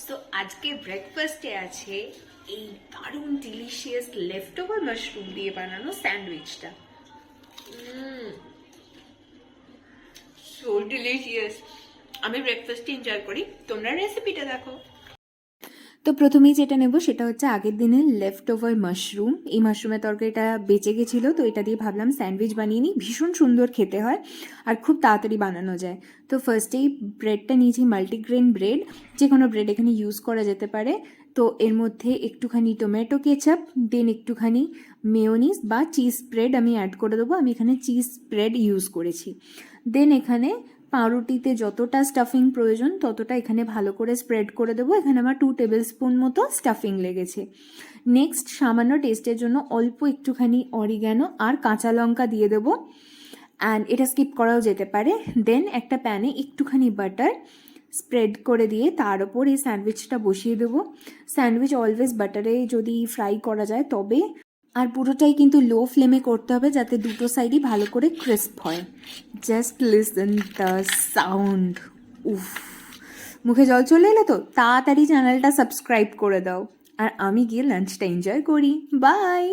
So আজকে ব্রেকফাস্টে আছে এই দারুণ ডিলিশিয়াস লেফট ওভার মাশরুম দিয়ে বানানো স্যান্ডউইচটা। So delicious. আমি ব্রেকফাস্ট এনজয় করি, তোমরা রেসিপিটা দেখো। তো প্রথমেই যেটা নেব সেটা হচ্ছে আগের দিনের লেফট ওভার মাশরুম। এই মাশরুমের তরকারিটা বেঁচে গেছিলো, তো এটা দিয়ে ভাবলাম স্যান্ডউইচ বানিয়ে নিই। ভীষণ সুন্দর খেতে হয় আর খুব তাড়াতাড়ি বানানো যায়। তো ফার্স্টেই ব্রেডটা নিয়েছি, মাল্টিগ্রেন ব্রেড, যে কোনো ব্রেড এখানে ইউজ করা যেতে পারে। তো এর মধ্যে একটুখানি টমেটো কেচাপ, দেন একটুখানি মেয়োনিজ বা চিজ স্প্রেড আমি অ্যাড করে দেবো। আমি এখানে চিজ স্প্রেড ইউজ করেছি। দেন এখানে পাউরুটিতে যতটা স্টাফিং প্রয়োজন ততটা এখানে ভালো করে স্প্রেড করে দেবো। এখানে আমার 2 টেবিল স্পুন মতো স্টাফিং লেগেছে। নেক্সট সামান্য টেস্টের জন্য অল্প একটুখানি অরিগ্যানো আর কাঁচা লঙ্কা দিয়ে দেবো, অ্যান্ড এটা স্কিপ করাও যেতে পারে। দেন একটা প্যানে একটুখানি বাটার স্প্রেড করে দিয়ে তার ওপর এই স্যান্ডউইচটা বসিয়ে দেবো। স্যান্ডউইচ অলওয়েজ বাটারে যদি ফ্রাই করা যায় তবে, আর পুরোটাই কিন্তু লো ফ্লেমে করতে হবে যাতে দুটো সাইডই ভালো করে ক্রিস্প হয়। Just listen the sound. উফ, মুখে জল চলে এলো। তো তাড়াতাড়ি চ্যানেলটা সাবস্ক্রাইব করে দাও, আর আমি গিয়ে লাঞ্চটা এনজয় করি। বাই।